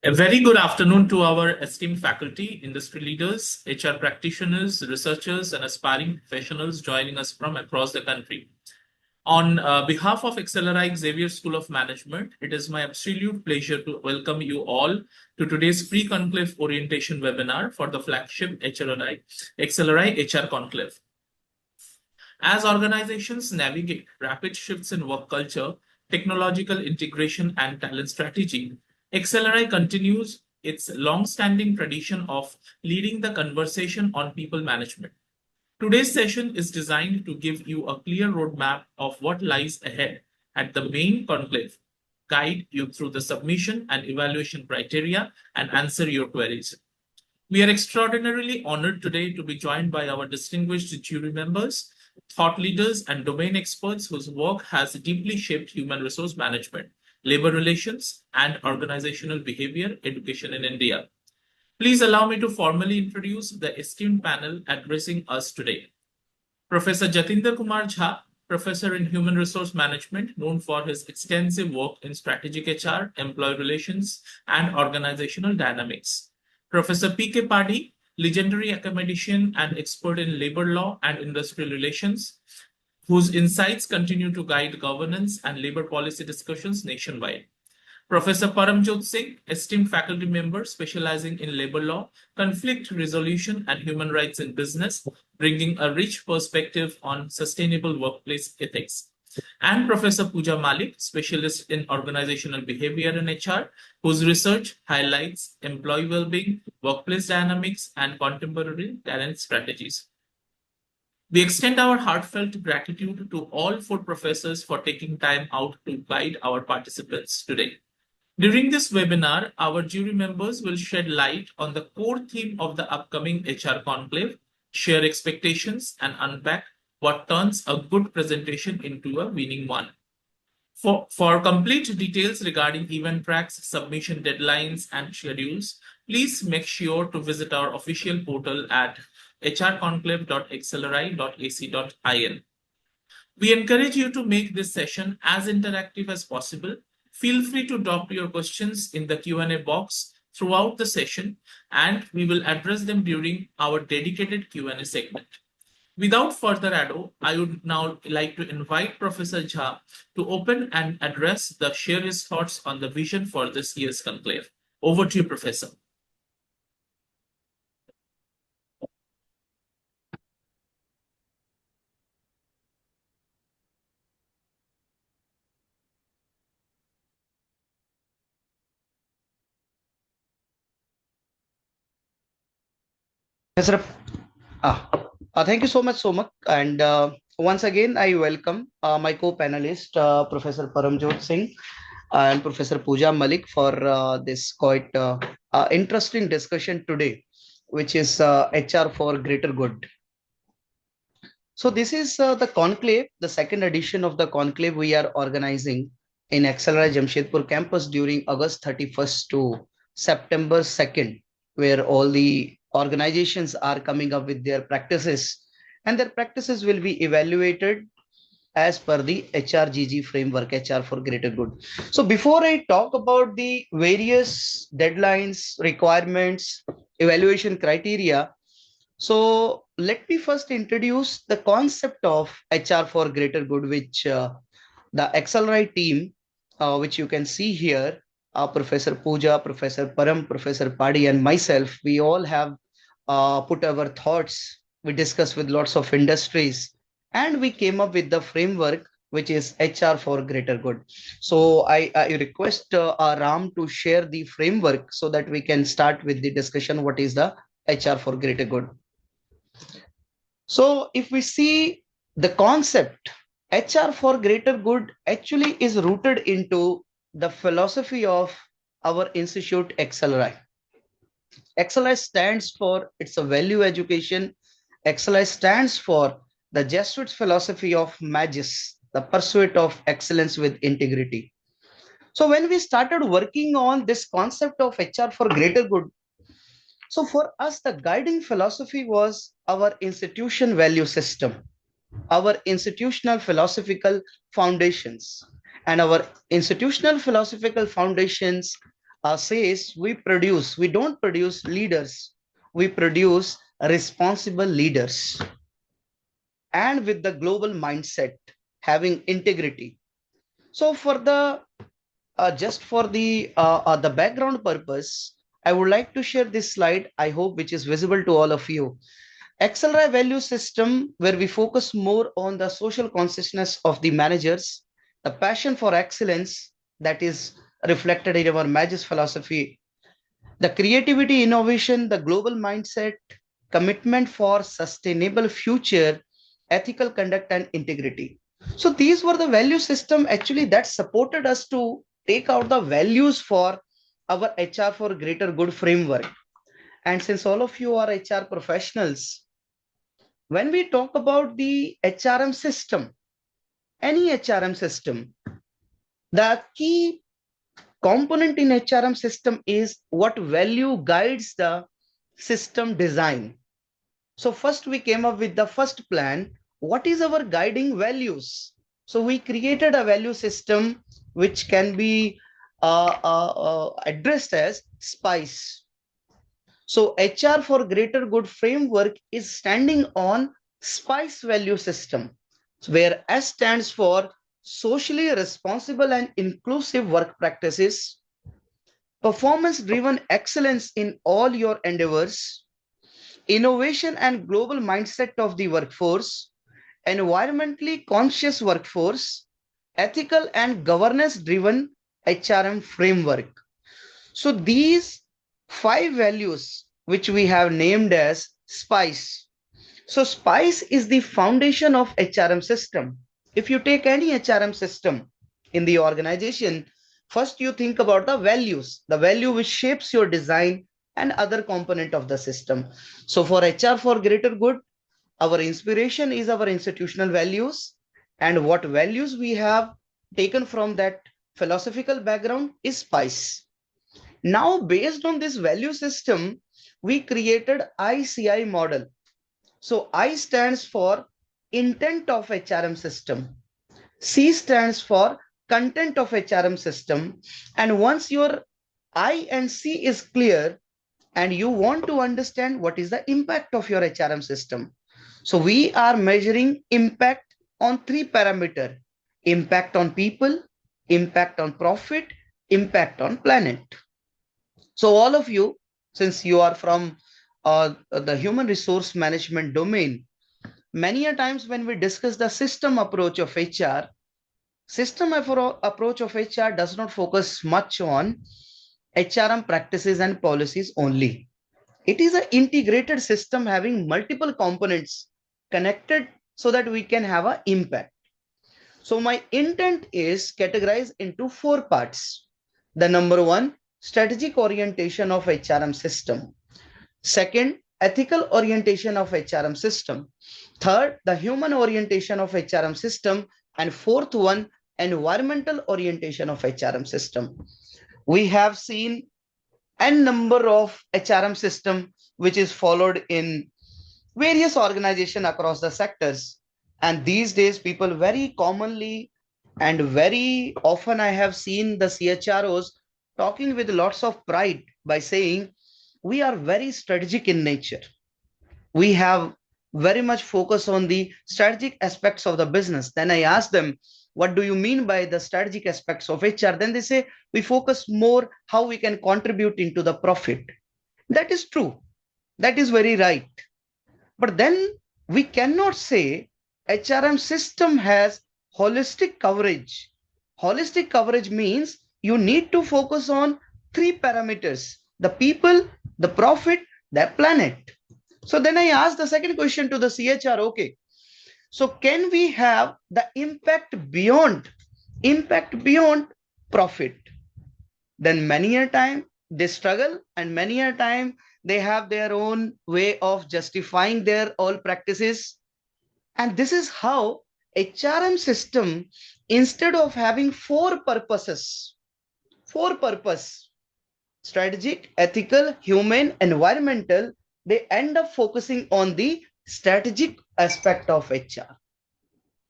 A very good afternoon to our esteemed faculty, industry leaders, HR practitioners, researchers, and aspiring professionals joining us from across the country. On behalf of XLRI Xavier School of Management, it is my absolute pleasure to welcome you all to today's free conclave orientation webinar for the flagship XLRI HR Conclave. As organizations navigate rapid shifts in work culture, technological integration, and talent strategy, XLRI continues its long-standing tradition of leading the conversation on people management. Today's session is designed to give you a clear roadmap of what lies ahead at the main conclave, guide you through the submission and evaluation criteria, and answer your queries. We are extraordinarily honored today to be joined by our distinguished jury members, thought leaders, and domain experts whose work has deeply shaped human resource management, labor relations, and organizational behavior education in India. Please allow me to formally introduce the esteemed panel addressing us today. Professor Jatinder Kumar Jha, Professor in Human Resource Management, known for his extensive work in strategic HR, employee relations, and organizational dynamics. Professor P.K. Padi, legendary academician and expert in labor law and industrial relations, whose insights continue to guide governance and labor policy discussions nationwide. Professor Paramjot Singh, esteemed faculty member specializing in labor law, conflict resolution, and human rights in business, bringing a rich perspective on sustainable workplace ethics. And Professor Pooja Malik, specialist in organizational behavior and HR, whose research highlights employee well-being, workplace dynamics, and contemporary talent strategies. We extend our heartfelt gratitude to all four professors for taking time out to guide our participants today. During this webinar, our jury members will shed light on the core theme of the upcoming HR Conclave, share expectations, and unpack what turns a good presentation into a winning one. For complete details regarding event tracks, submission deadlines, and schedules, please make sure to visit our official portal at hrconclave.xlri.ac.in. We encourage you to make this session as interactive as possible. Feel free to drop your questions in the Q&A box throughout the session, and we will address them during our dedicated Q&A segment. Without further ado, I would now like to invite Professor Jha to open and share his thoughts on the vision for this year's conclave. Over to you, Professor. Yes, sir. Thank you so much, Somak. And once again, I welcome my co-panelist, Professor Paramjot Singh and Professor Pooja Malik for this quite interesting discussion today, which is HR for greater good. So this is the conclave, the second edition of the conclave we are organizing in XLRI Jamshedpur campus during August 31st to September 2nd, where all the organizations are coming up with their practices, and their practices will be evaluated as per the HRGG framework, HR for greater good. So before I talk about the various deadlines, requirements, evaluation criteria, so let me first introduce the concept of HR for greater good, which the XLRI team, which you can see here, Professor Pooja, Professor Param, Professor Padi, and myself, we all have put our thoughts, we discussed with lots of industries, and we came up with the framework, which is HR for greater good. So I request Ram to share the framework so that we can start with the discussion, what is the HR for greater good. So if we see the concept, HR for greater good actually is rooted into the philosophy of our institute XLRI. XLRI stands for, it's a value education. XLRI stands for the Jesuits philosophy of magis, the pursuit of excellence with integrity. So when we started working on this concept of HR for greater good, so for us, the guiding philosophy was our institution value system, our institutional philosophical foundations. And our institutional philosophical foundations says we don't produce leaders, we produce responsible leaders and with the global mindset, having integrity. So for the just for the background purpose, I would like to share this slide, I hope, which is visible to all of you. XLRI value system, where we focus more on the social consciousness of the managers, the passion for excellence that is reflected in our Magis philosophy, the creativity, innovation, the global mindset, commitment for sustainable future, ethical conduct, and integrity. So these were the value system actually that supported us to take out the values for our HR for greater good framework. And since all of you are HR professionals, when we talk about the HRM system, any HRM system, the key component in HRM system is what value guides the system design. So first we came up with the first plan. What is our guiding values? So we created a value system which can be addressed as SPICE. So HR for greater good framework is standing on SPICE value system, where S stands for socially responsible and inclusive work practices, performance driven excellence in all your endeavors, innovation and global mindset of the workforce, environmentally conscious workforce, ethical and governance driven HRM framework. So these 5 values which we have named as SPICE. So SPICE is the foundation of HRM system. If you take any HRM system in the organization, first you think about the values, the value which shapes your design and other component of the system. So for HR for greater good, our inspiration is our institutional values, and what values we have taken from that philosophical background is SPICE. Now, based on this value system, we created ICI model. So I stands for intent of HRM system. C stands for content of HRM system. And once your I and C is clear and you want to understand what is the impact of your HRM system. So we are measuring impact on 3 parameters: impact on people, impact on profit, impact on planet. So all of you, since you are from the human resource management domain, many a times when we discuss the system approach of HR, approach of HR does not focus much on HRM practices and policies only. It is an integrated system having multiple components connected so that we can have an impact. So my intent is categorized into 4 parts. The number 1, strategic orientation of HRM system. Second, ethical orientation of HRM system. Third, the human orientation of HRM system. And fourth one, environmental orientation of HRM system. We have seen n number of HRM system which is followed in various organizations across the sectors. And these days, people very commonly and very often I have seen the CHROs talking with lots of pride by saying, we are very strategic in nature. We have very much focus on the strategic aspects of the business. Then I ask them, what do you mean by the strategic aspects of HR? Then they say, we focus more how we can contribute into the profit. That is true. That is very right. But then we cannot say HRM system has holistic coverage. Holistic coverage means you need to focus on 3 parameters: the people, the profit, the planet. So then I asked the second question to the CHR, okay, so can we have the impact beyond profit? Then many a time they struggle, and many a time they have their own way of justifying their all practices. And this is how HRM system, instead of having 4 purposes, 4 purpose, strategic, ethical, human, environmental, they end up focusing on the strategic aspect of HR.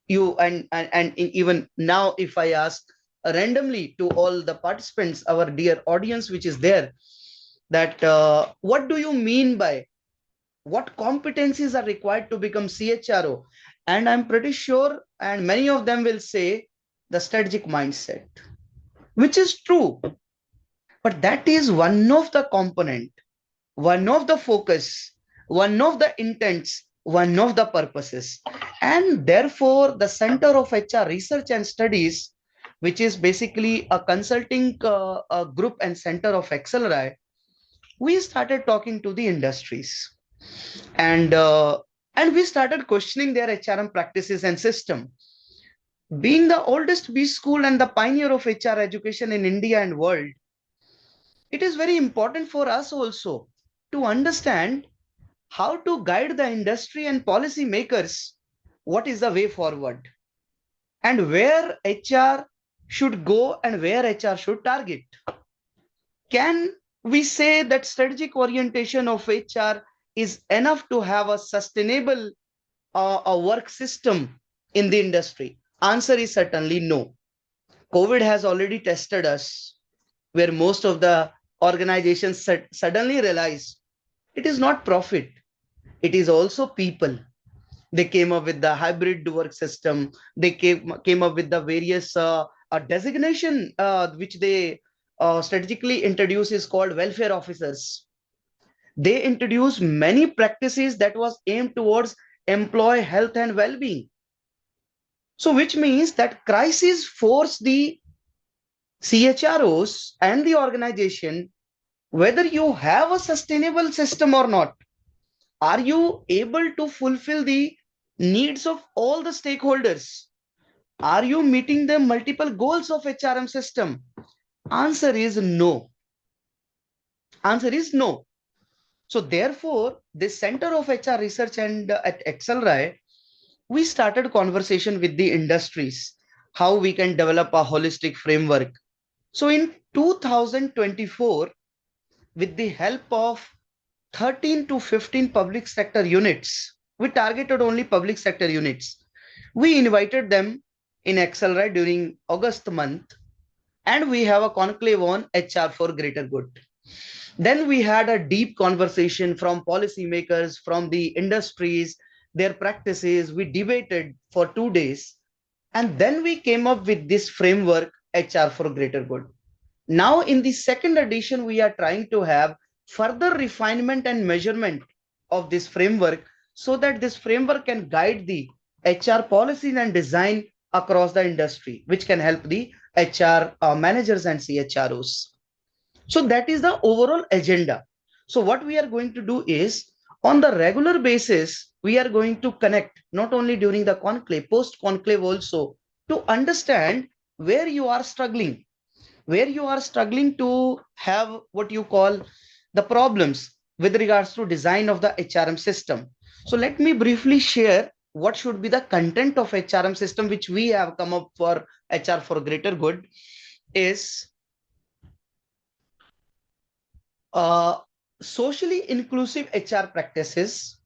You and even now, if I ask randomly to all the participants, our dear audience which is there, that what do you mean by what competencies are required to become CHRO? And I'm pretty sure, and many of them will say the strategic mindset, which is true, but that is one of the component, one of the focus, one of the intents, one of the purposes. And therefore, the Center of HR Research and Studies, which is basically a consulting group and center of XLRI, we started talking to the industries, and we started questioning their HRM practices and system. Being the oldest B school and the pioneer of HR education in India and world, it is very important for us also to understand how to guide the industry and policy makers what is the way forward and where HR should go and where HR should target. Can we say that strategic orientation of HR is enough to have a sustainable a work system in the industry? Answer is certainly no. COVID has already tested us, where most of the organizations suddenly realized it is not profit, it is also people. They came up with the hybrid work system. They came up with the various designation which they strategically introduced is called welfare officers. They introduced many practices that was aimed towards employee health and well-being. So which means that crisis forced the CHROs and the organization, whether you have a sustainable system or not, are you able to fulfill the needs of all the stakeholders? Are you meeting the multiple goals of HRM system? Answer is no. Answer is no. So therefore, this Center of HR Research and at XLRI, we started conversation with the industries, how we can develop a holistic framework. So in 2024, with the help of 13 to 15 public sector units, we targeted only public sector units. We invited them in XLRI during August month, and we have a conclave on HR for greater good. Then we had a deep conversation from policymakers, from the industries, their practices. We debated for 2 days, and then we came up with this framework, HR for greater good. Now in the second edition, we are trying to have further refinement and measurement of this framework so that this framework can guide the HR policies and design across the industry, which can help the HR managers and CHROs. So that is the overall agenda. So what we are going to do is, on the regular basis, we are going to connect not only during the conclave, post conclave also, to understand where you are struggling, to have what you call the problems with regards to design of the HRM system. So let me briefly share what should be the content of HRM system, which we have come up for HR for greater good, is socially inclusive HR practices,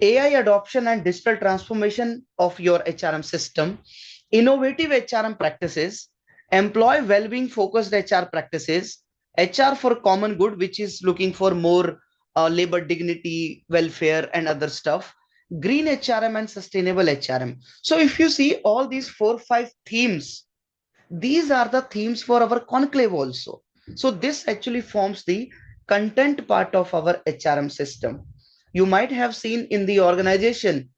AI adoption and digital transformation of your HRM system, innovative HRM practices, employee well-being focused HR practices, HR for common good, which is looking for more labor dignity, welfare, and other stuff, green HRM and sustainable HRM. So if you see all these 4-5 themes, these are the themes for our conclave also. So this actually forms the content part of our HRM system. You might have seen in the organization,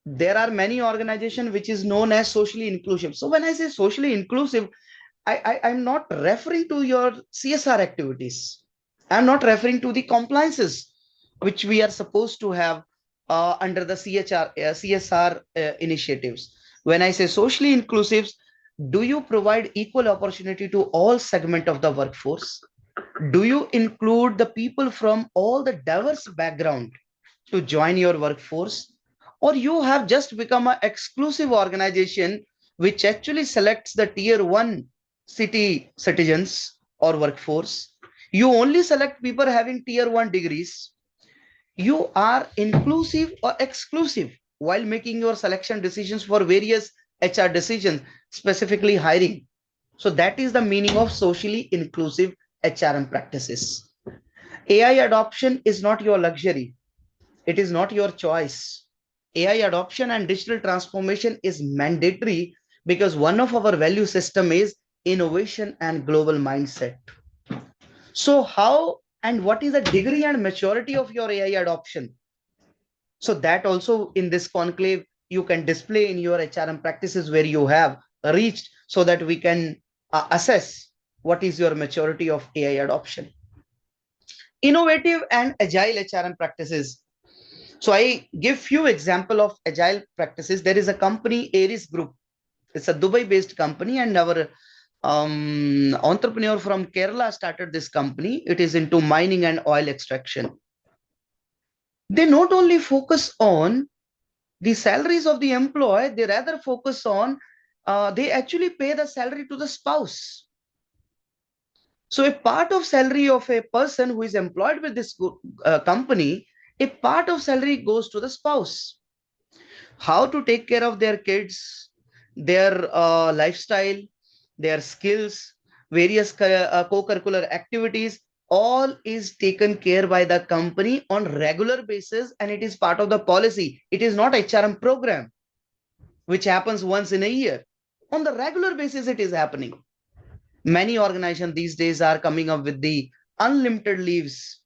there are many organizations which is known as socially inclusive. So when I say socially inclusive, I'm not referring to your CSR activities. I'm not referring to the compliances which we are supposed to have under the CSR initiatives. When I say socially inclusive, do you provide equal opportunity to all segment of the workforce? Do you include the people from all the diverse background to join your workforce? Or you have just become an exclusive organization which actually selects the tier 1 citizens or workforce? You only select people having tier 1 degrees. You are inclusive or exclusive while making your selection decisions for various HR decisions, specifically hiring. So that is the meaning of socially inclusive HRM practices. AI adoption is not your luxury. It is not your choice. AI adoption and digital transformation is mandatory because one of our value system is innovation and global mindset. So how and what is the degree and maturity of your AI adoption? So that also in this conclave, you can display in your HRM practices where you have reached so that we can assess what is your maturity of AI adoption. Innovative and agile HRM practices. So I give few example of agile practices. There is a company, Aries Group. It's a Dubai-based company, and our entrepreneur from Kerala started this company. It is into mining and oil extraction. They not only focus on the salaries of the employee, they rather focus on, they actually pay the salary to the spouse. So a part of salary of a person who is employed with this company, a part of salary goes to the spouse. How to take care of their kids, their lifestyle, their skills, various co-curricular activities, all is taken care by the company on regular basis, and it is part of the policy. It is not HRM program which happens once in a year. On the regular basis, it is happening. Many organizations these days are coming up with the unlimited leaves.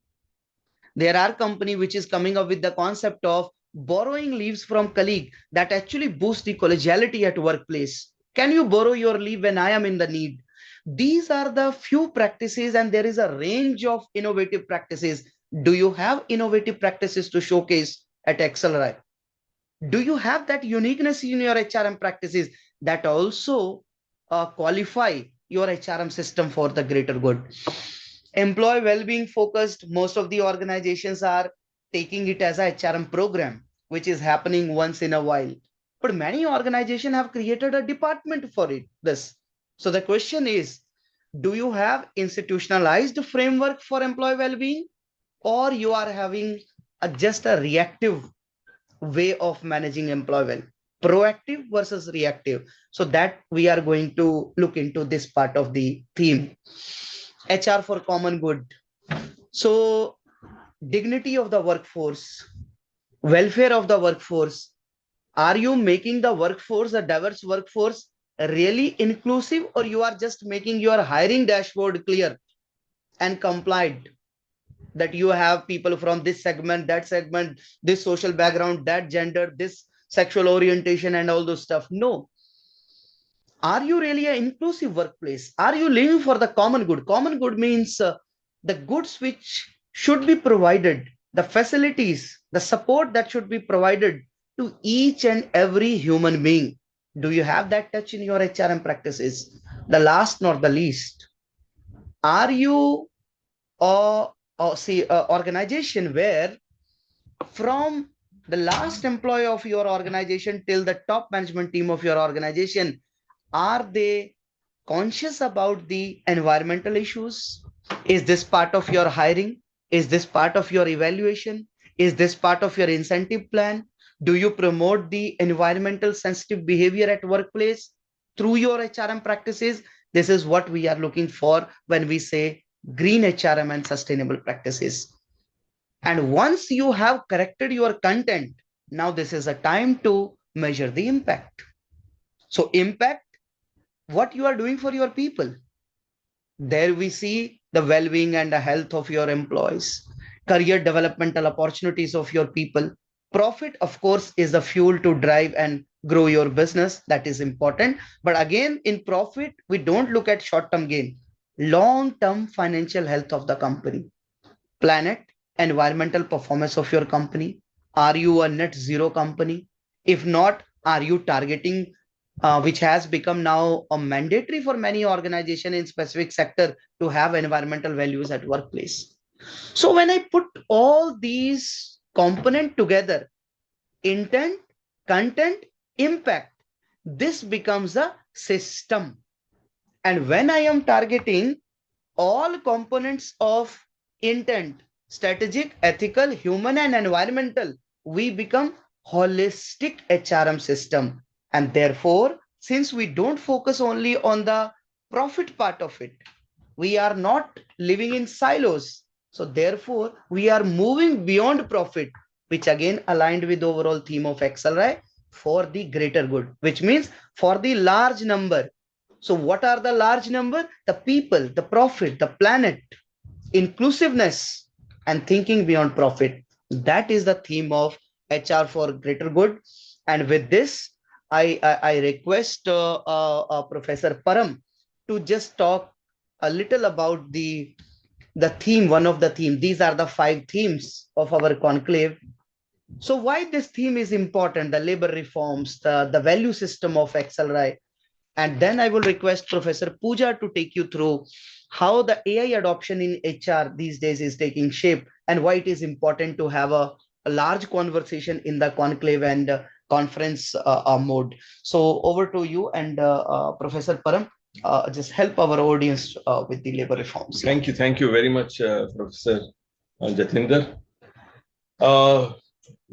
There are company which is coming up with the concept of borrowing leaves from colleague that actually boosts the collegiality at workplace. Can you borrow your leave when I am in the need? These are the few practices, and there is a range of innovative practices. Do you have innovative practices to showcase at XLRI? Do you have that uniqueness in your HRM practices that also qualify your HRM system for the greater good? Employee well-being focused, most of the organizations are taking it as a HRM program, which is happening once in a while. But many organizations have created a department for it. This. So the question is, do you have institutionalized framework for employee well-being, or you are having just a reactive way of managing employee well, proactive versus reactive? So that we are going to look into this part of the theme. HR for common good. So dignity of the workforce, welfare of the workforce. Are you making the workforce, a diverse workforce, really inclusive, or you are just making your hiring dashboard clear and compliant that you have people from this segment, this social background, that gender, this sexual orientation, and all those stuff? No. Are you really an inclusive workplace? Are you living for the common good? Common good means the goods which should be provided, the facilities, the support that should be provided to each and every human being. Do you have that touch in your HRM practices? The last not the least, are you organization where from the last employee of your organization till the top management team of your organization, are they conscious about the environmental issues? Is this part of your hiring? Is this part of your evaluation? Is this part of your incentive plan? Do you promote the environmental sensitive behavior at workplace through your HRM practices? This is what we are looking for when we say green HRM and sustainable practices. And once you have corrected your content, now this is a time to measure the impact. So impact, what you are doing for your people. There we see the well-being and the health of your employees, career developmental opportunities of your people. Profit, of course, is the fuel to drive and grow your business. That is important. But again, in profit, we don't look at short-term gain, long-term financial health of the company, planet, environmental performance of your company. Are you a net zero company? If not, are you targeting which has become now a mandatory for many organizations in specific sector to have environmental values at workplace? So when I put all these components together, intent, content, impact, this becomes a system. And when I am targeting all components of intent, strategic, ethical, human, and environmental, we become holistic HRM system. And therefore, since we don't focus only on the profit part of it. We are not living in silos. So therefore, we are moving beyond profit, which again aligned with the overall theme of XLRI for the greater good, which means for the large number. So what are the large number? The people, the profit, the planet, inclusiveness, and thinking beyond profit. That is the theme of HR for greater good. And with this, I request Professor Param to just talk a little about the theme, one of the theme. These are the 5 themes of our conclave. So why this theme is important, the labor reforms, the value system of XLRI. And then I will request Professor Pooja to take you through how the AI adoption in HR these days is taking shape and why it is important to have a large conversation in the conclave and conference mode. So over to you and Professor Param, just help our audience with the labor reforms. Thank you very much, Professor Jatinder.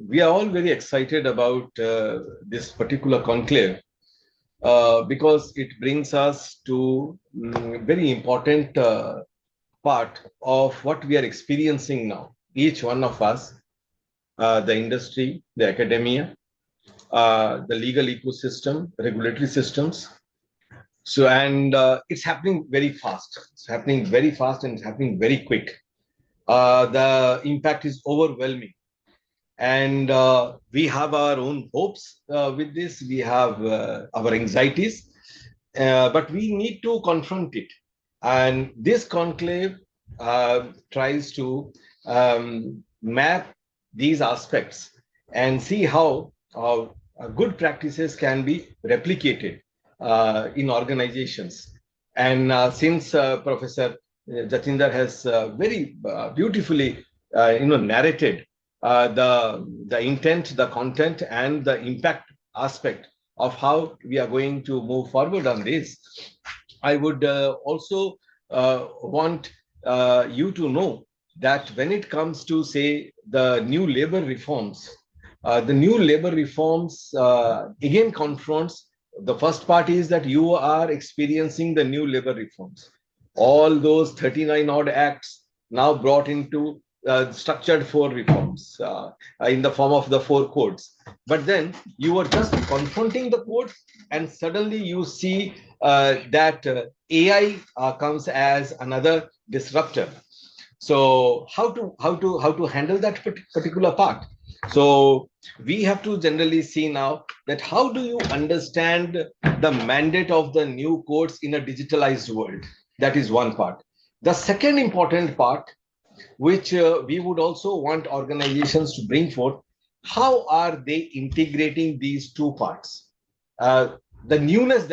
We are all very excited about this particular conclave because it brings us to very important part of what we are experiencing now. Each one of us, the industry, the academia, the legal ecosystem, regulatory systems. So, and it's happening very fast. It's happening very fast and it's happening very quick. The impact is overwhelming. And we have our own hopes with this. We have our anxieties, but we need to confront it. And this conclave tries to map these aspects and see how good practices can be replicated in organizations. And since Professor Jatinder has very beautifully narrated the intent, the content, and the impact aspect of how we are going to move forward on this, I would also want you to know that when it comes to, say, the new labor reforms, again confronts the first part is that you are experiencing the new labor reforms. All those 39 odd acts now brought into structured 4 reforms in the form of the 4 codes. But then you are just confronting the codes and suddenly you see that AI comes as another disruptor. So how to handle that particular part? So we have to generally see now that how do you understand the mandate of the new codes in a digitalized world? That is one part. The second important part, which we would also want organizations to bring forth, how are they integrating these 2 parts? The newness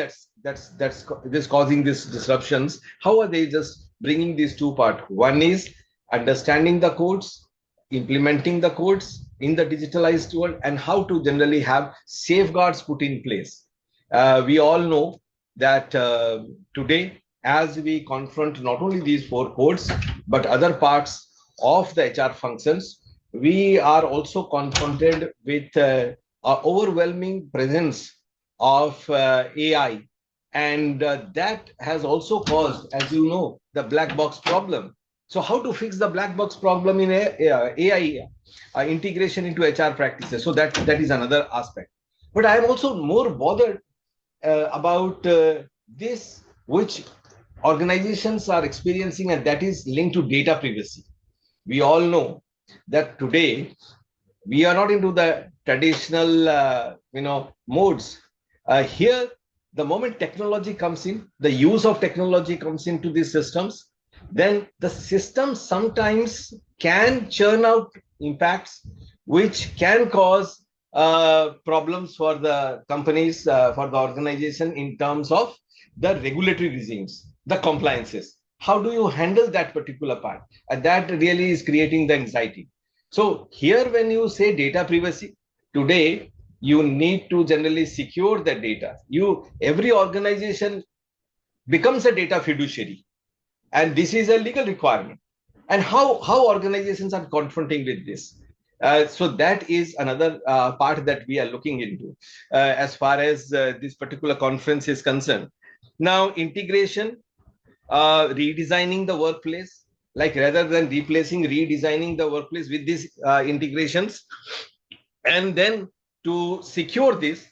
that's causing these disruptions, how are they just bringing these 2 parts? One is understanding the codes, implementing the codes in the digitalized world, and how to generally have safeguards put in place. We all know that today, as we confront not only these 4 codes, but other parts of the HR functions, we are also confronted with an overwhelming presence of AI. And that has also caused, as you know, the black box problem. So how to fix the black box problem in AI integration into HR practices? So that is another aspect. But I am also more bothered about this, which organizations are experiencing, and that is linked to data privacy. We all know that today we are not into the traditional modes. Here, the moment technology comes in, the use of technology comes into these systems, then the system sometimes can churn out impacts which can cause problems for the companies, for the organization in terms of the regulatory regimes, the compliances. How do you handle that particular part? And that really is creating the anxiety. So here, when you say data privacy, today, you need to generally secure the data. Every organization becomes a data fiduciary. And this is a legal requirement. And how organizations are confronting with this? So that is another part that we are looking into as far as this particular conference is concerned. Now, integration, redesigning the workplace, like rather than replacing, redesigning the workplace with these integrations, and then to secure this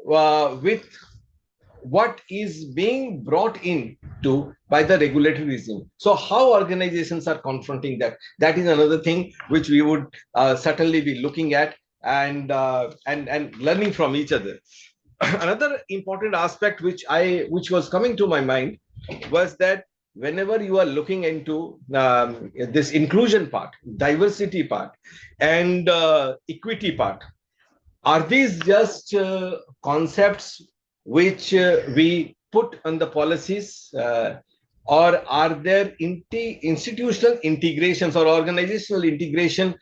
with what is being brought in to by the regulatory regime. So how organizations are confronting that, that is another thing which we would certainly be looking at and learning from each other. Another important aspect which was coming to my mind was that whenever you are looking into this inclusion part, diversity part, and equity part, are these just concepts which we put on the policies, or are there institutional integrations or organizational integration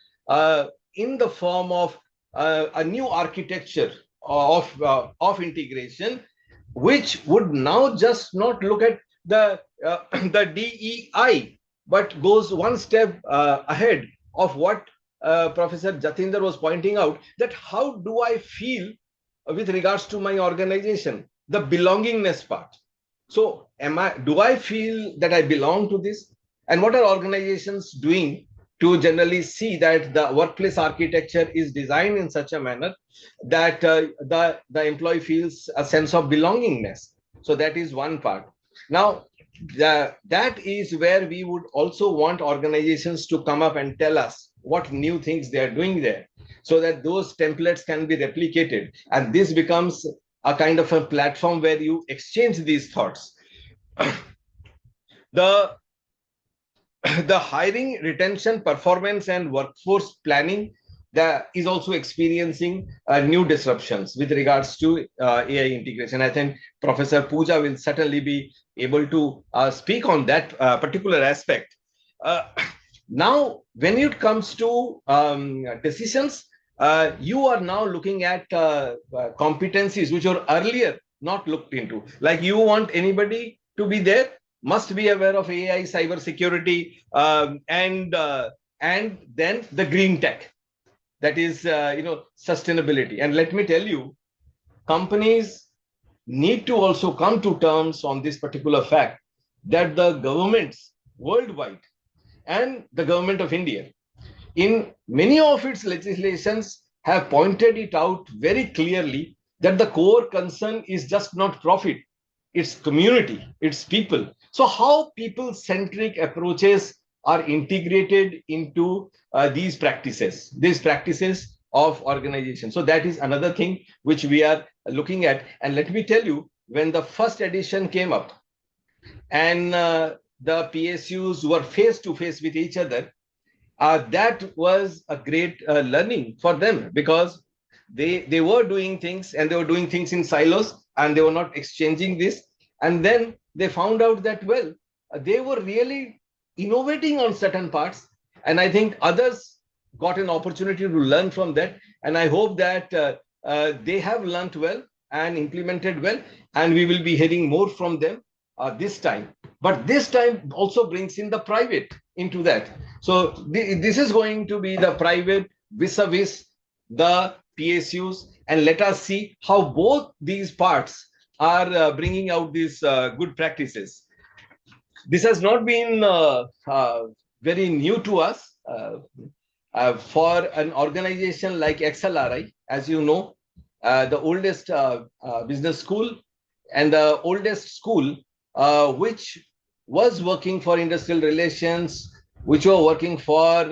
in the form of a new architecture of integration, which would now just not look at the the DEI, but goes one step ahead of what Professor Jatinder was pointing out, that how do I feel with regards to my organization, the belongingness part. So do I feel that I belong to this? And what are organizations doing to generally see that the workplace architecture is designed in such a manner that the employee feels a sense of belongingness? So that is one part. Now, that is where we would also want organizations to come up and tell us what new things they are doing there, so that those templates can be replicated. And this becomes a kind of a platform where you exchange these thoughts. The hiring, retention, performance, and workforce planning that is also experiencing new disruptions with regards to AI integration. I think Professor Pooja will certainly be able to speak on that particular aspect. Now, when it comes to decisions, you are now looking at competencies which were earlier not looked into. Like, you want anybody to be there, must be aware of AI, cyber security, and then the green tech, that is sustainability. And let me tell you, companies need to also come to terms on this particular fact that the governments worldwide and the government of India, in many of its legislations, have pointed it out very clearly that the core concern is just not profit, it's community, it's people. So how people-centric approaches are integrated into these practices of organization. So that is another thing which we are looking at. And let me tell you, when the first edition came up and the PSUs were face to face with each other, that was a great learning for them, because they were doing things, and they were doing things in silos, and they were not exchanging this. And then they found out that, well, they were really innovating on certain parts, and I think others got an opportunity to learn from that. And I hope that they have learned well and implemented well, and we will be hearing more from them this time. But this time also brings in the private into that. So this is going to be the private vis-a-vis the PSUs, and let us see how both these parts are bringing out these good practices. This has not been very new to us. For an organization like XLRI, as you know, the oldest business school and the oldest school which was working for industrial relations, which were working for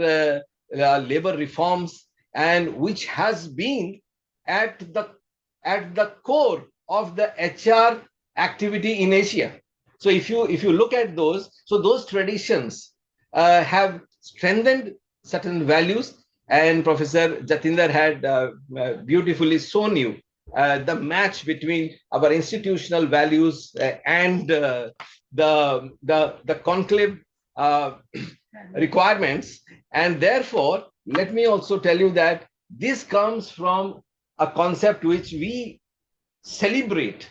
labor reforms, and which has been at the core of the HR activity in Asia. So if you look at those, so those traditions have strengthened certain values, and Professor Jatinder had beautifully shown you the match between our institutional values and the conclave requirements. And therefore, let me also tell you that this comes from a concept which we celebrate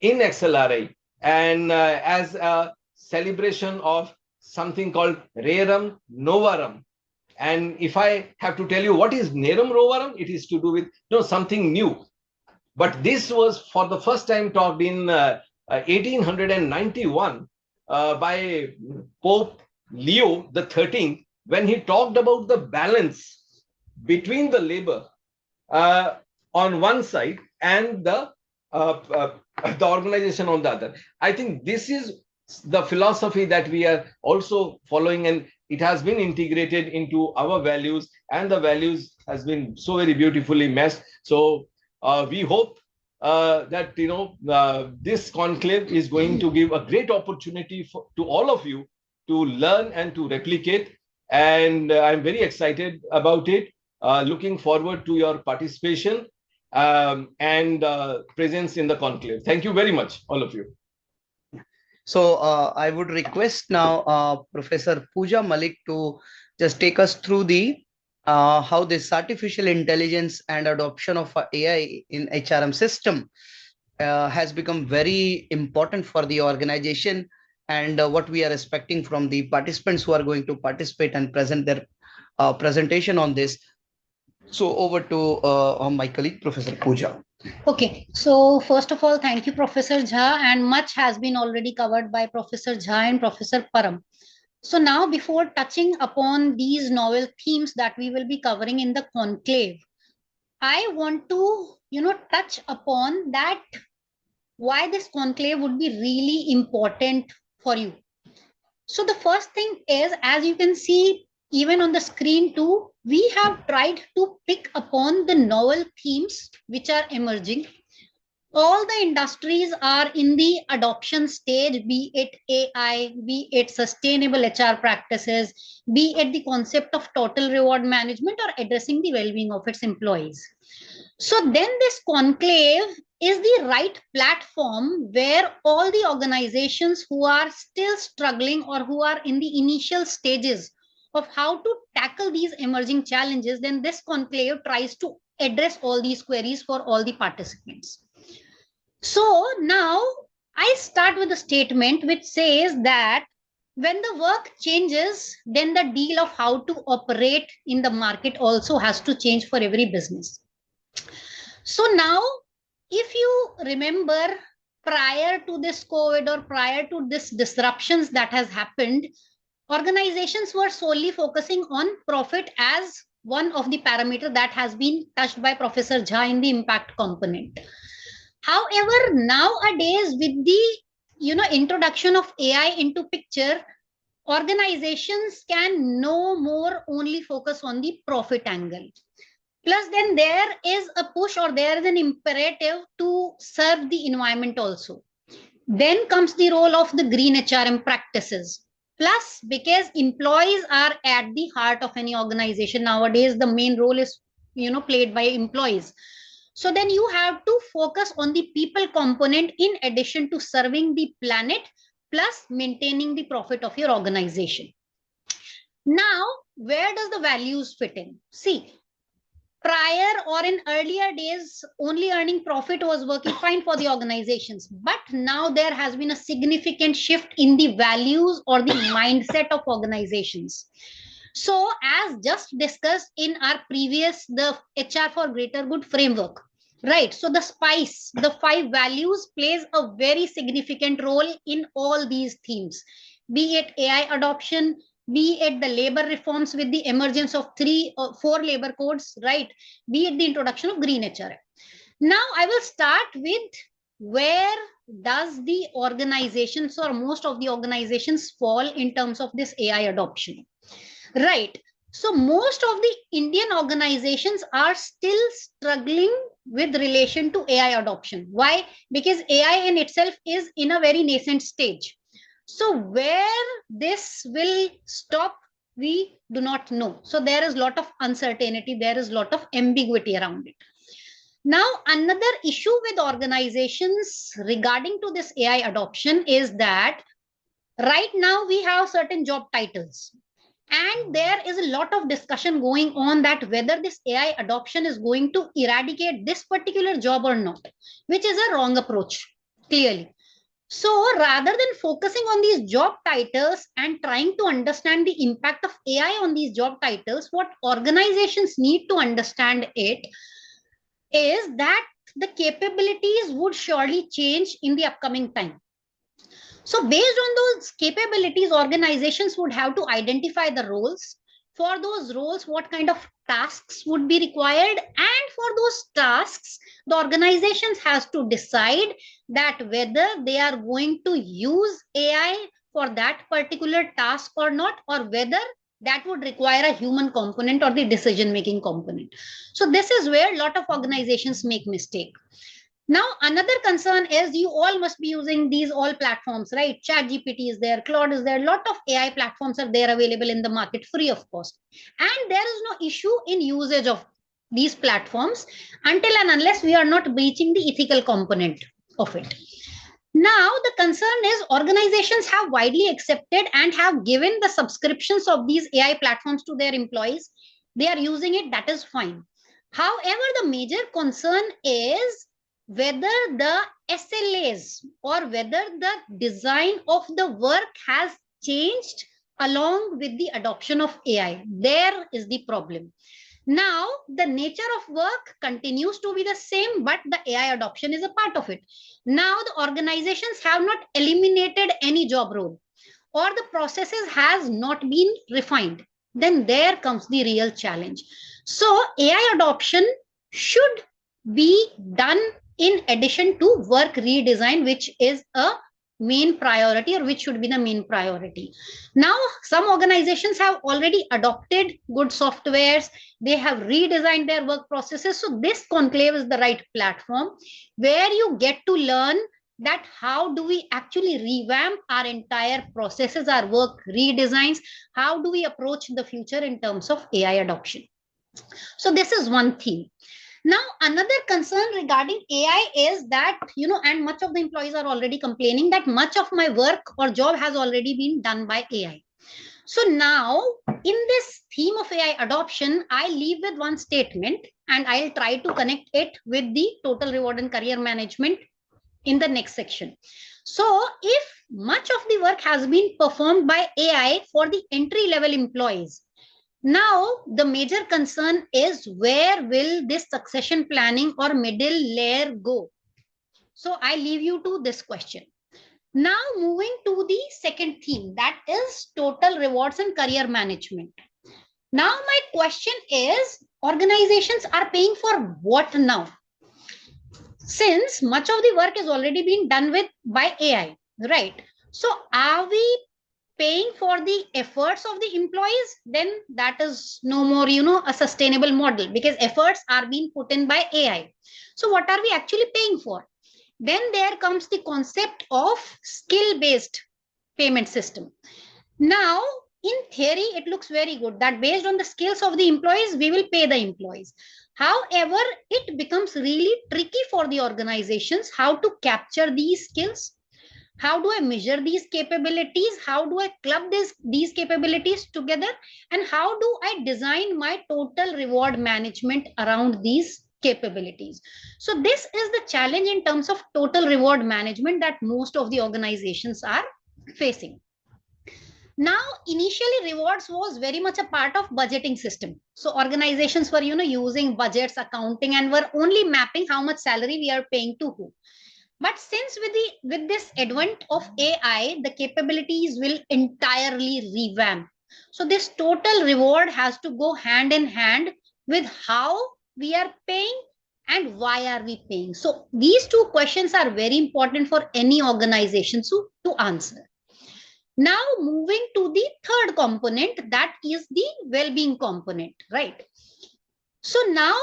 in XLRI, and as a celebration of something called Rerum Novarum. And if I have to tell you what is Rerum Novarum, it is to do with something new. But this was for the first time talked in 1891 by Pope Leo the 13th, when he talked about the balance between the labor on one side and the organization on the other. I think this is the philosophy that we are also following, and it has been integrated into our values, and the values has been so very beautifully meshed. So we hope that this conclave is going to give a great opportunity to all of you to learn and to replicate, and I'm very excited about it. Looking forward to your participation and presence in the conclave. Thank you very much, all of you. So I would request now Professor Pooja Malik to just take us through the how this artificial intelligence and adoption of AI in HRM system has become very important for the organization, and what we are expecting from the participants who are going to participate and present their presentation on this. So over to my colleague, Professor Pooja. Okay, so first of all, thank you, Professor Jha, and much has been already covered by Professor Jha and Professor Param. So now, before touching upon these novel themes that we will be covering in the conclave, I want to, touch upon that why this conclave would be really important for you. So the first thing is, as you can see, even on the screen too, we have tried to pick upon the novel themes which are emerging. All the industries are in the adoption stage, be it AI, be it sustainable HR practices, be it the concept of total reward management, or addressing the well-being of its employees. So then this conclave is the right platform where all the organizations who are still struggling or who are in the initial stages of how to tackle these emerging challenges, then this conclave tries to address all these queries for all the participants. So now I start with a statement which says that when the work changes, then the deal of how to operate in the market also has to change for every business. So now, if you remember, prior to this COVID or prior to this disruptions that has happened, organizations were solely focusing on profit as one of the parameters that has been touched by Professor Jha in the impact component. However, nowadays with the introduction of AI into picture, organizations can no more only focus on the profit angle. Plus, then there is a push or there is an imperative to serve the environment also. Then comes the role of the green HRM practices. Plus, because employees are at the heart of any organization nowadays, the main role is played by employees. So then you have to focus on the people component in addition to serving the planet, plus maintaining the profit of your organization. Now, where does the values fit in? See, prior or in earlier days, only earning profit was working fine for the organizations. But now there has been a significant shift in the values or the mindset of organizations. So as just discussed in our previous, the HR for Greater Good framework, right? So the SPICE, the 5 values, plays a very significant role in all these themes, be it AI adoption, be it the labor reforms with the emergence of 3 or 4 labor codes, right? Be it the introduction of green HRM. Now I will start with where does the organizations or most of the organizations fall in terms of this AI adoption, right? So most of the Indian organizations are still struggling with relation to AI adoption. Why? Because AI in itself is in a very nascent stage. So where this will stop, we do not know. So there is a lot of uncertainty, there is a lot of ambiguity around it. Now, another issue with organizations regarding to this AI adoption is that right now we have certain job titles. And there is a lot of discussion going on that whether this AI adoption is going to eradicate this particular job or not, which is a wrong approach, clearly. So rather than focusing on these job titles and trying to understand the impact of AI on these job titles, what organizations need to understand it is that the capabilities would surely change in the upcoming time. So based on those capabilities, organizations would have to identify the roles. For those roles, what kind of tasks would be required? And for those tasks, the organizations has to decide that whether they are going to use AI for that particular task or not, or whether that would require a human component or the decision-making component. So this is where a lot of organizations make mistake. Now, another concern is you all must be using these all platforms, right? ChatGPT is there, Claude is there, a lot of AI platforms are there available in the market free of cost. And there is no issue in usage of these platforms until and unless we are not breaching the ethical component of it. Now, the concern is organizations have widely accepted and have given the subscriptions of these AI platforms to their employees. They are using it, that is fine. However, the major concern is whether the SLAs or whether the design of the work has changed along with the adoption of AI. There is the problem. Now, the nature of work continues to be the same, but the AI adoption is a part of it. Now, the organizations have not eliminated any job role or the processes has not been refined. Then there comes the real challenge. So, AI adoption should be done in addition to work redesign, which is a main priority or which should be the main priority. Now, some organizations have already adopted good softwares. They have redesigned their work processes. So this conclave is the right platform where you get to learn that how do we actually revamp our entire processes, our work redesigns, how do we approach the future in terms of AI adoption. So this is one theme. Now, another concern regarding AI is that, and much of the employees are already complaining that much of my work or job has already been done by AI. So now, in this theme of AI adoption, I leave with one statement and I'll try to connect it with the total reward and career management in the next section. So if much of the work has been performed by AI for the entry-level employees, now, the major concern is where will this succession planning or middle layer go? So I leave you to this question. Now, moving to the second theme, that is total rewards and career management. Now, my question is, organizations are paying for what now? Since much of the work is already being done by AI, right? So are we paying for the efforts of the employees? Then that is no more, a sustainable model because efforts are being put in by AI. So what are we actually paying for? Then there comes the concept of skill-based payment system. Now, in theory, it looks very good that based on the skills of the employees, we will pay the employees. However, it becomes really tricky for the organizations how to capture these skills. How do I measure these capabilities? How do I club these capabilities together? And how do I design my total reward management around these capabilities? So this is the challenge in terms of total reward management that most of the organizations are facing. Now, initially rewards was very much a part of budgeting system. So organizations were, using budgets, accounting, and were only mapping how much salary we are paying to who. But since with this advent of AI, the capabilities will entirely revamp. So this total reward has to go hand in hand with how we are paying and why are we paying. So these two questions are very important for any organization to answer. Now moving to the third component, that is the well-being component, right? So now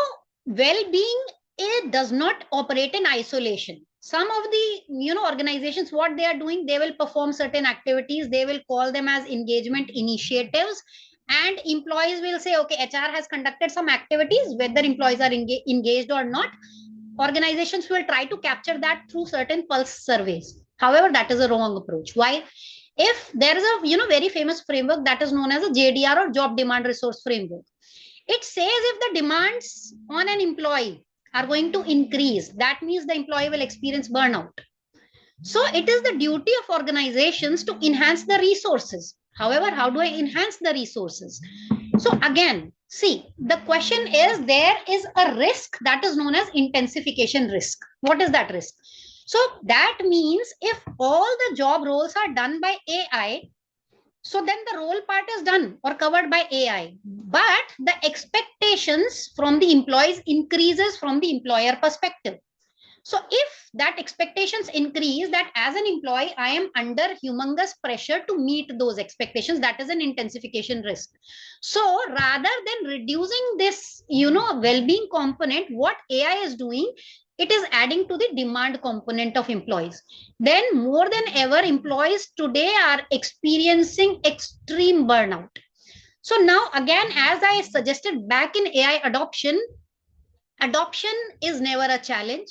well-being, it does not operate in isolation. Some of the organizations, what they are doing, they will perform certain activities, they will call them as engagement initiatives, and employees will say, okay, HR has conducted some activities, whether employees are engaged or not. Organizations will try to capture that through certain pulse surveys. However, that is a wrong approach. Why? If there is a very famous framework that is known as a JDR or job demand resource framework, it says if the demands on an employee are going to increase, that means the employee will experience burnout. So it is the duty of organizations to enhance the resources. However, how do I enhance the resources? So again, see, the question is, there is a risk that is known as intensification risk. What is that risk? So that means if all the job roles are done by AI, so then the role part is done or covered by AI. But the expectations from the employees increases from the employer perspective. So if that expectations increase, that as an employee, I am under humongous pressure to meet those expectations. That is an intensification risk. So rather than reducing this, well-being component, what AI is doing, it is adding to the demand component of employees. Then more than ever, employees today are experiencing extreme burnout. So now again, as I suggested back in AI adoption is never a challenge.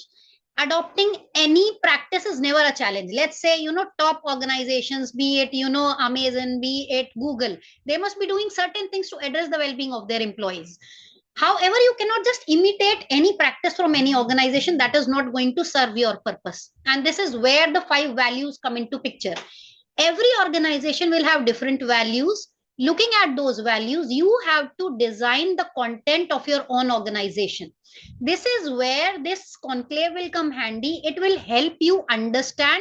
Adopting any practice is never a challenge. Let's say, top organizations, be it, Amazon, be it Google, they must be doing certain things to address the well-being of their employees. However, you cannot just imitate any practice from any organization. That is not going to serve your purpose. And this is where the 5 values come into picture. Every organization will have different values. Looking at those values, you have to design the content of your own organization. This is where this conclave will come handy. It will help you understand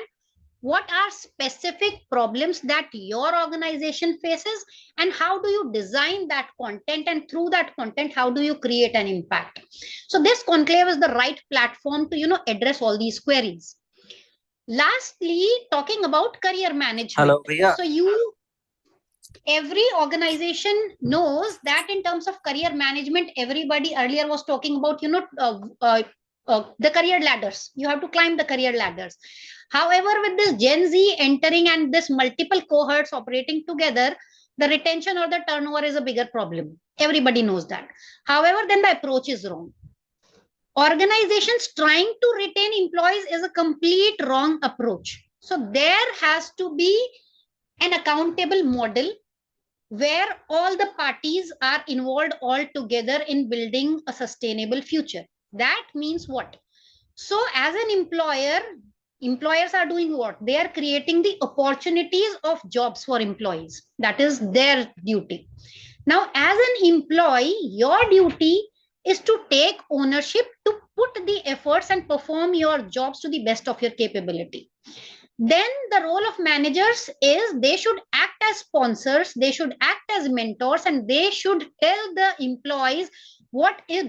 what are specific problems that your organization faces and how do you design that content, and through that content, how do you create an impact. So this conclave is the right platform to address all these queries. Lastly, talking about career management. Hello, Bhaiya. So every organization knows that in terms of career management, everybody earlier was talking about, the career ladders. You have to climb the career ladders. However, with this Gen Z entering and this multiple cohorts operating together, the retention or the turnover is a bigger problem. Everybody knows that. However, then the approach is wrong. Organizations trying to retain employees is a complete wrong approach. So there has to be an accountable model where all the parties are involved all together in building a sustainable future. That means what? So as an employer, employers are doing what? They are creating the opportunities of jobs for employees. That is their duty. Now, as an employee, your duty is to take ownership, to put the efforts and perform your jobs to the best of your capability. Then the role of managers is they should act as sponsors, they should act as mentors, and they should tell the employees what is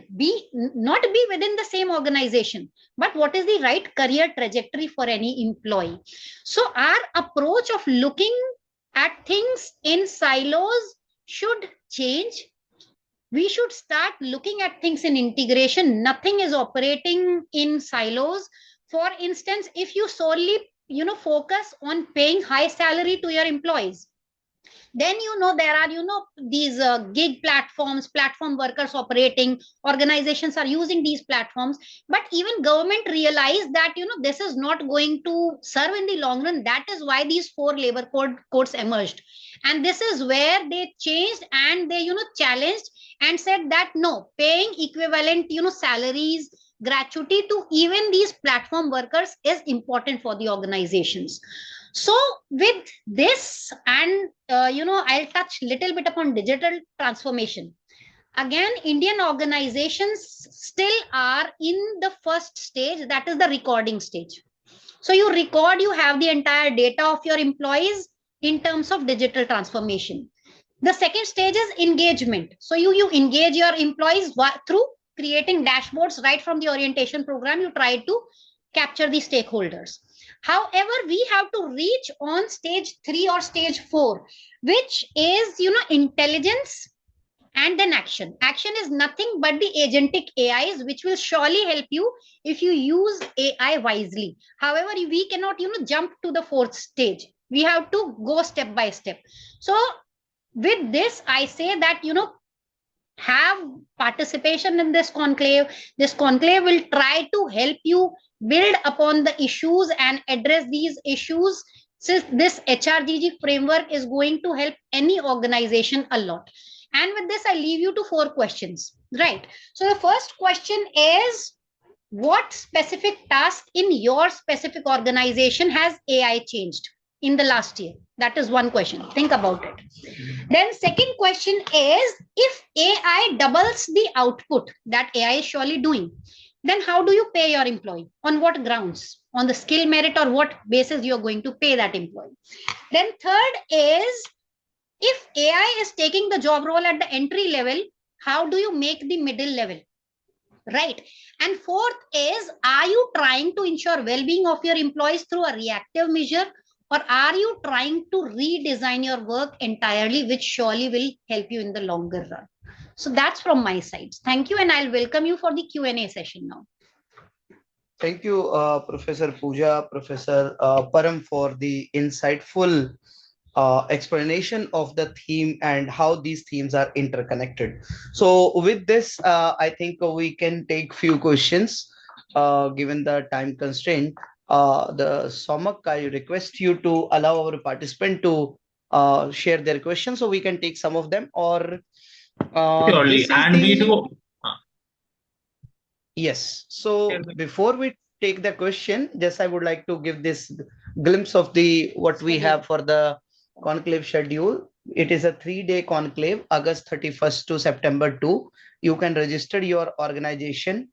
not be within the same organization, but what is the right career trajectory for any employee. So our approach of looking at things in silos should change. We should start looking at things in integration. Nothing is operating in silos. For instance, if you solely focus on paying high salary to your employees, then there are these gig platforms, platform workers operating, organizations are using these platforms, but even government realized that this is not going to serve in the long run. That is why these 4 labor codes emerged, and this is where they changed and they challenged and said that no, paying equivalent salaries, gratuity to even these platform workers is important for the organizations. So with this, and I'll touch little bit upon digital transformation. Again, Indian organizations still are in the first stage, that is the recording stage. So you record, you have the entire data of your employees in terms of digital transformation. The second stage is engagement. So you engage your employees through creating dashboards. Right from the orientation program, you try to capture the stakeholders. However, we have to reach on stage 3 or stage 4, which is intelligence and then action. Action is nothing but the agentic AIs, which will surely help you if you use AI wisely. However, we cannot jump to the 4th stage. We have to go step by step. So with this, I say that have participation in this conclave. This conclave will try to help you build upon the issues and address these issues. Since this HRGG framework is going to help any organization a lot. And with this, I leave you to 4 questions, right? So the first question is, what specific task in your specific organization has AI changed? in the last year? That is one question. Think about it. Then second question is, if AI doubles the output that AI is surely doing, then how do you pay your employee? On what grounds? On the skill merit, or what basis you are going to pay that employee? Then third is, if AI is taking the job role at the entry level, how do you make the middle level? Right. And fourth is, are you trying to ensure well-being of your employees through a reactive measure, or are you trying to redesign your work entirely, which surely will help you in the longer run? So that's from my side. Thank you, and I'll welcome you for the Q&A session now. Thank you, Professor Pooja, Professor Param, for the insightful explanation of the theme and how these themes are interconnected. So with this, I think we can take few questions given the time constraint. The Somak, I request you to allow our participant to share their questions so we can take some of them, or Surely, this is and we the... do. Yes. So before we take the question, just I would like to give this glimpse of the what we have for the conclave schedule. It is a 3-day conclave, August 31st to September 2. You can register your organization,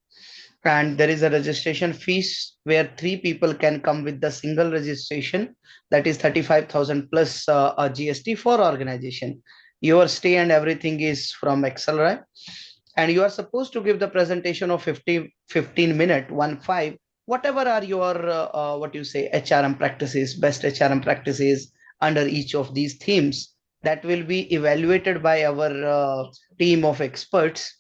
and there is a registration fees where 3 people can come with the single registration, that is 35,000 plus a GST for organization. Your stay and everything is from XLRI, and you are supposed to give the presentation of 15 minute 15, whatever are your what you say HRM practices, best HRM practices under each of these themes, that will be evaluated by our team of experts,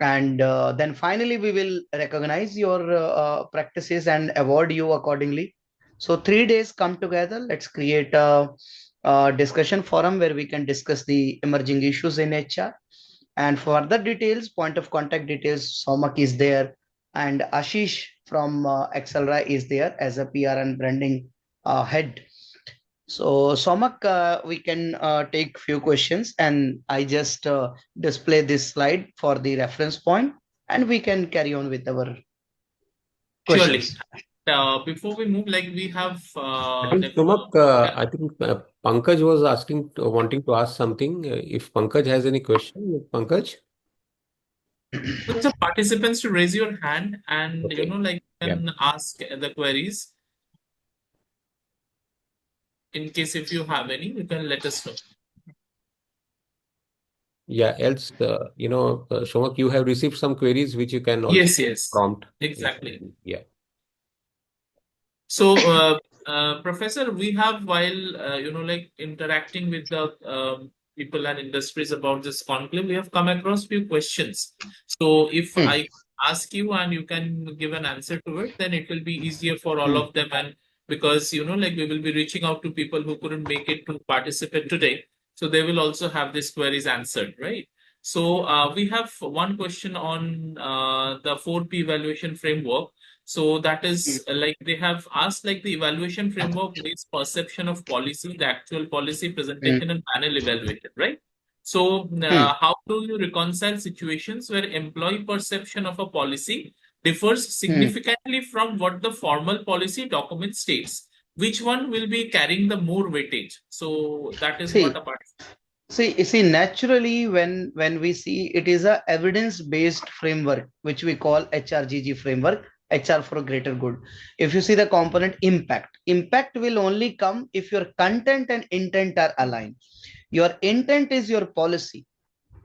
and then finally we will recognize your practices and award you accordingly. So 3 days come together. Let's create a discussion forum where we can discuss the emerging issues in HR. And for further details, point of contact details, Somak is there, and Ashish from XLRI is there as a PR and branding head. So Somak, we can take few questions, and I just display this slide for the reference point, and we can carry on with our questions. Surely. Before we move, like we have. I think Sumak, I think Pankaj was wanting to ask something. If Pankaj has any question, Pankaj. With the participants to raise your hand, and Okay. like you can ask the queries. In case if you have any, you can let us know. Yeah, else, Somak, you have received some queries which you can also Yes, prompt. exactly. Yeah. So, Professor, we have, while like interacting with the people and industries about this conclave, we have come across few questions. So, if I ask you and you can give an answer to it, then it will be easier for all of them. And because like we will be reaching out to people who couldn't make it to participate today, so they will also have these queries answered, right? So, we have one question on the 4P evaluation framework. So that is like they have asked, like the evaluation framework is perception of policy, the actual policy presentation and panel evaluation, right? So how do you reconcile situations where employee perception of a policy differs significantly from what the formal policy document states? Which one will be carrying the more weightage? So that is what a part. See, naturally, when we see it is a evidence-based framework, which we call HRGG framework, HR for greater good. If you see the component impact will only come if your content and intent are aligned. Your intent is your policy,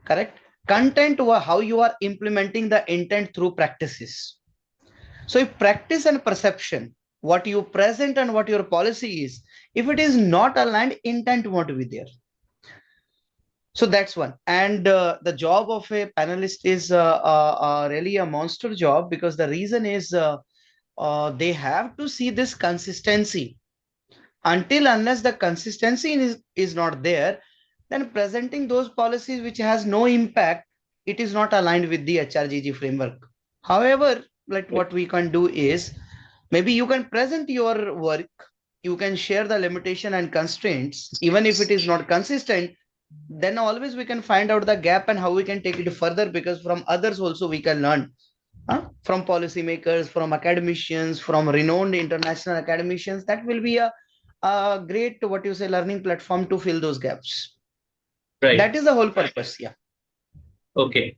correct? Content or how you are implementing the intent through practices. So if practice and perception, what you present and what your policy is, if it is not aligned, intent won't be there. So that's one. And the job of a panelist is really a monster job, because the reason is they have to see this consistency. Unless the consistency is not there, then presenting those policies which has no impact, it is not aligned with the HRGG framework. However, like what we can do is, maybe you can present your work, you can share the limitation and constraints, even if it is not consistent, then always we can find out the gap and how we can take it further, because from others also we can learn, from policymakers, from academicians, from renowned international academicians. That will be a a great, what you say, learning platform to fill those gaps. Right. That is the whole purpose. Yeah. Okay.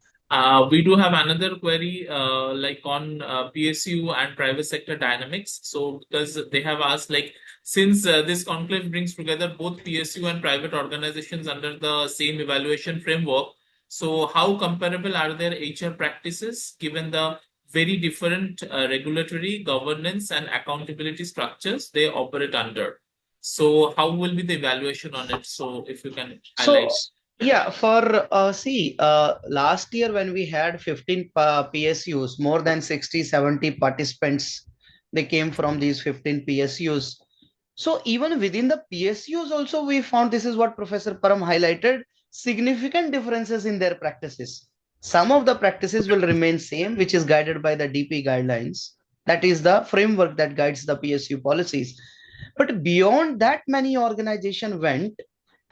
We do have another query like on PSU and private sector dynamics. So because they have asked, like, since this conclave brings together both PSU and private organizations under the same evaluation framework, so how comparable are their HR practices given the very different regulatory governance and accountability structures they operate under? So how will be the evaluation on it? So if you can highlight. So yeah, for last year when we had 15 PSUs, more than 60-70 participants, they came from these 15 PSUs. So even within the PSUs also, we found, this is what Professor Param highlighted, significant differences in their practices. Some of the practices will remain same, which is guided by the DP guidelines. That is the framework that guides the PSU policies. But beyond that, many organizations went,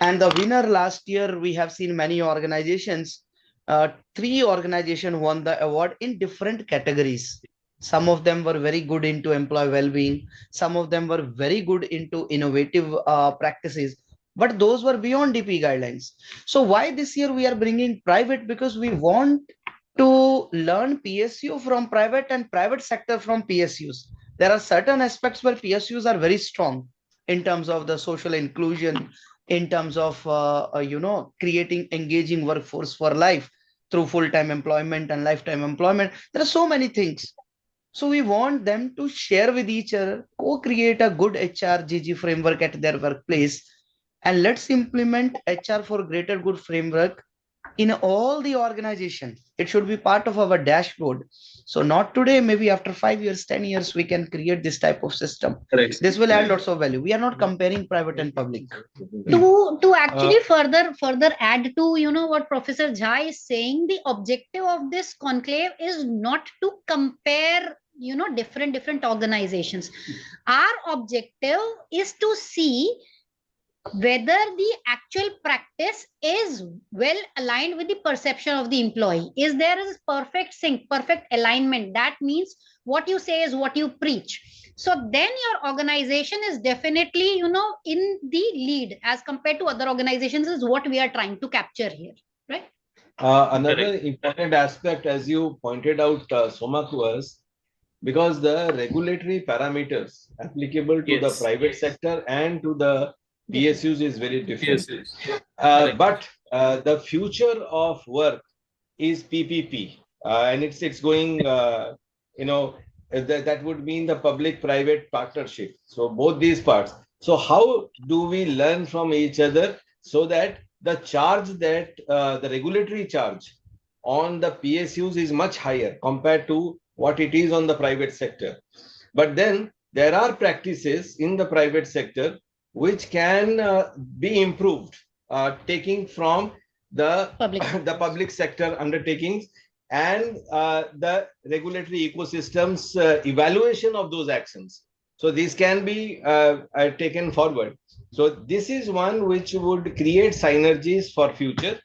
and the winner last year, we have seen many organizations. Three organizations won the award in different categories. Some of them were very good into employee well-being. Some of them were very good into innovative practices. But those were beyond DP guidelines. So why this year we are bringing private? Because we want to learn PSU from private and private sector from PSUs. There are certain aspects where PSUs are very strong in terms of the social inclusion, in terms of creating engaging workforce for life through full-time employment and lifetime employment. There are so many things. So we want them to share with each other, co-create a good HR-GG framework at their workplace, and let's implement HR for greater good framework in all the organization. It should be part of our dashboard. So not today, maybe after 5 years, 10 years, we can create this type of system. Correct. This will add lots of value. We are not comparing private and public. To actually further add to what Professor Jha is saying, the objective of this conclave is not to compare different organizations. Our objective is to see whether the actual practice is well aligned with the perception of the employee. Is there a perfect sync, perfect alignment? That means what you say is what you preach. So then your organization is definitely, in the lead as compared to other organizations, is what we are trying to capture here, right? Another important aspect, as you pointed out, Somak, was because the regulatory parameters applicable to the private sector and to the PSUs is very different. But the future of work is PPP, and it's going, that would mean the public-private partnership. So both these parts. So how do we learn from each other so that the charge that the regulatory charge on the PSUs is much higher compared to what it is on the private sector? But then there are practices in the private sector which can be improved, taking from the public sector undertakings and the regulatory ecosystems evaluation of those actions. So these can be taken forward. So this is one which would create synergies for future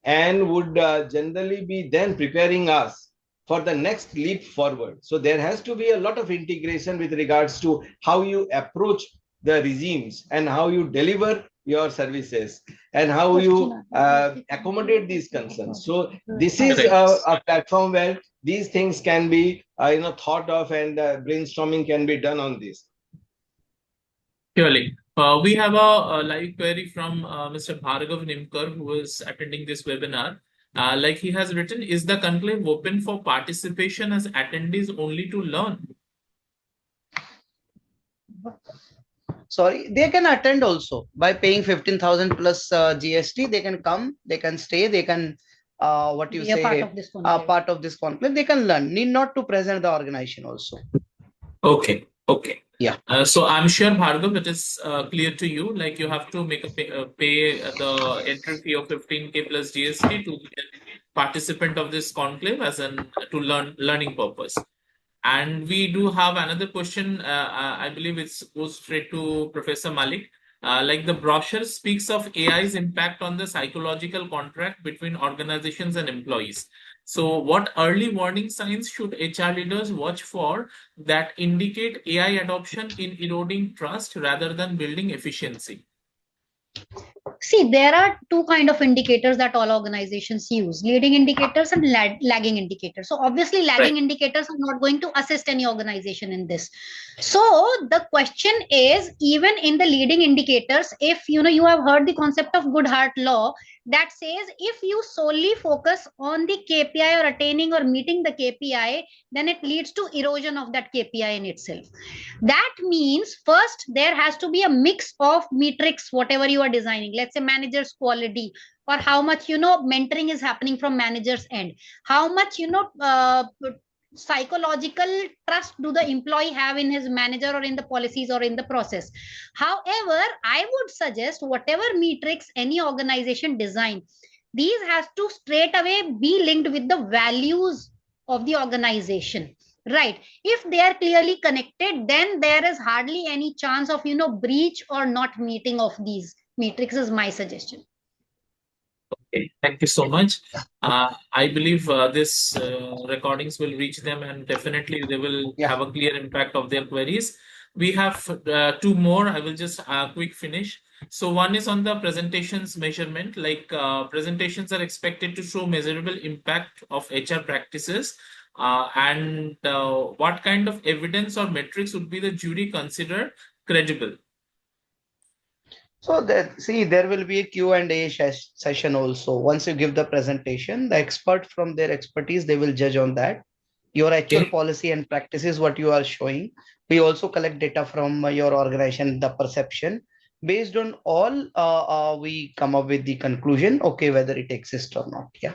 and would generally be then preparing us for the next leap forward. So there has to be a lot of integration with regards to how you approach the regimes and how you deliver your services and how you accommodate these concerns. So this is a platform where these things can be thought of, and brainstorming can be done on this. Surely. We have a live query from Mr. Bhargav Nimkar, who is attending this webinar. Like he has written, is the conclave open for participation as attendees only to learn? Sorry, they can attend also by paying 15,000 plus GST. They can come, they can stay, they can part of this conclave. They can learn. Need not to present the organization also. Okay. Yeah. So I'm sure, Bhargav, it is clear to you. Like you have to make pay the entry fee of 15K plus GST to be a participant of this conclave as to learning purpose. And we do have another question. I believe it goes straight to Professor Malik. Like the brochure speaks of AI's impact on the psychological contract between organizations and employees. So, what early warning signs should HR leaders watch for that indicate AI adoption in eroding trust rather than building efficiency? See, there are two kind of indicators that all organizations use: leading indicators and lagging indicators. So obviously Right. lagging indicators are not going to assist any organization in this. So the question is, even in the leading indicators, if you have heard the concept of good heart law that says if you solely focus on the KPI or attaining or meeting the KPI, then it leads to erosion of that KPI in itself. That means first there has to be a mix of metrics, whatever you are designing. Let's say manager's quality, or how much mentoring is happening from manager's end, how much psychological trust do the employee have in his manager or in the policies or in the process. However, I would suggest whatever metrics any organization design, these has to straight away be linked with the values of the organization. Right. If they are clearly connected, then there is hardly any chance of breach or not meeting of these metrics, is my suggestion. Okay, thank you so much. I believe this recordings will reach them, and definitely they will Yeah. have a clear impact of their queries. We have two more. I will just quick finish. So one is on the presentations measurement. Like presentations are expected to show measurable impact of HR practices. And what kind of evidence or metrics would be the jury consider credible? So that, see, there will be a Q&A session also. Once you give the presentation, the expert from their expertise, they will judge on that. Your actual Okay. policy and practices, what you are showing. We also collect data from your organization, the perception. Based on all, we come up with the conclusion, okay, whether it exists or not. Yeah.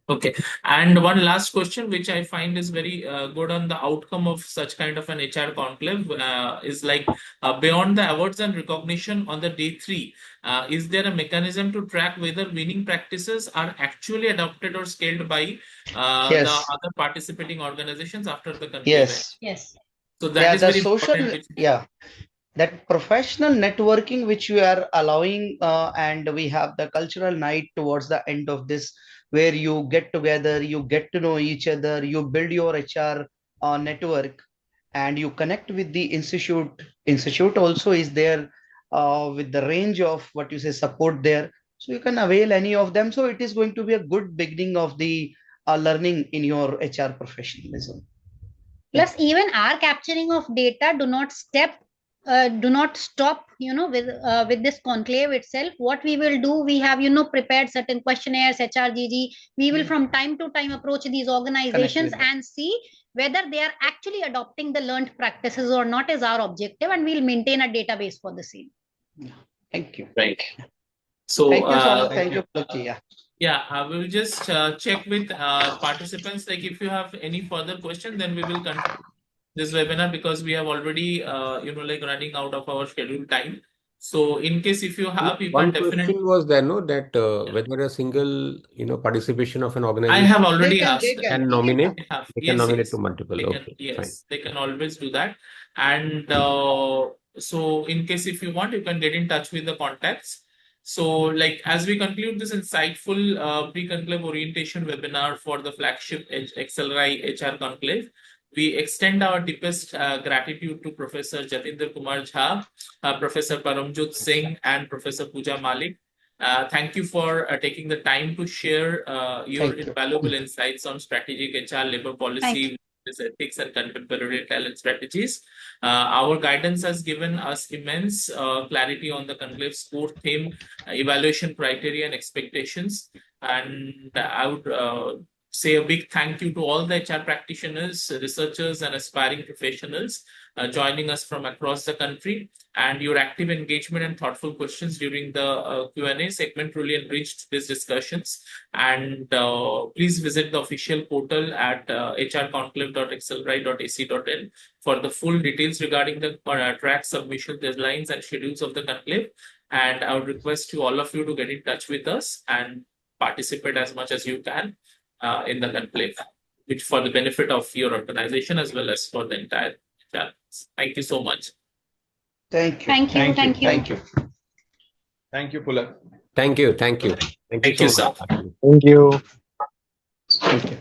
Okay. And one last question, which I find is very good on the outcome of such kind of an HR conclave, is like beyond the awards and recognition on the day 3, is there a mechanism to track whether winning practices are actually adopted or scaled by the Yes. other participating organizations after the conclave? Yes. Yes. So that Yeah, is the very important. social, yeah, that professional networking which we are allowing, and we have the cultural night towards the end of this, where you get together, you get to know each other, you build your HR network, and you connect with the institute also is there with the range of what you say support there, so you can avail any of them. So it is going to be a good beginning of the learning in your HR professionalism. Plus, even our capturing of data do not stop, with this conclave itself. What we will do, we have, prepared certain questionnaires, HRGG. We will from time to time approach these organizations and see whether they are actually adopting the learned practices or not is our objective, and we'll maintain a database for the same. Thank you. Right. So Thank you so much. Thank you, Pulki. Yeah. Yeah, we will just check with participants. Like if you have any further question, then we will continue this webinar, because we have already, like running out of our scheduled time. So in case if you have, you One can question definitely. was there, no, that whether a single, participation of an I organization have already They asked. can nominate. They have. They can Yes, nominate yes. to multiple. They can, Okay, fine. yes, they can always do that. And so in case if you want, you can get in touch with the contacts. So like as we conclude this insightful pre-conclave orientation webinar for the flagship XLRI HR conclave, we extend our deepest gratitude to Professor Jatinder Kumar Jha, Professor Paramjot Singh, and Professor Pooja Malik. Thank you for taking the time to share your Thank you. invaluable insights on strategic HR, labor policy, ethics, and contemporary talent strategies. Our guidance has given us immense clarity on the conclave's core theme, evaluation criteria, and expectations. And I would say a big thank you to all the HR practitioners, researchers, and aspiring professionals joining us from across the country. And your active engagement and thoughtful questions during the Q&A segment really enriched these discussions. And please visit the official portal at hrconclave.xlri.ac.in for the full details regarding the track submission deadlines and schedules of the conclave. And I would request to all of you to get in touch with us and participate as much as you can in the conclave, which for the benefit of your organization as well as for the entire channel. Thank you so much. Thank you. Thank you. Thank you. Thank you. Thank you, Pulak. Thank you. Thank you. Thank you Thank you, so sir. much. Thank you. Thank you.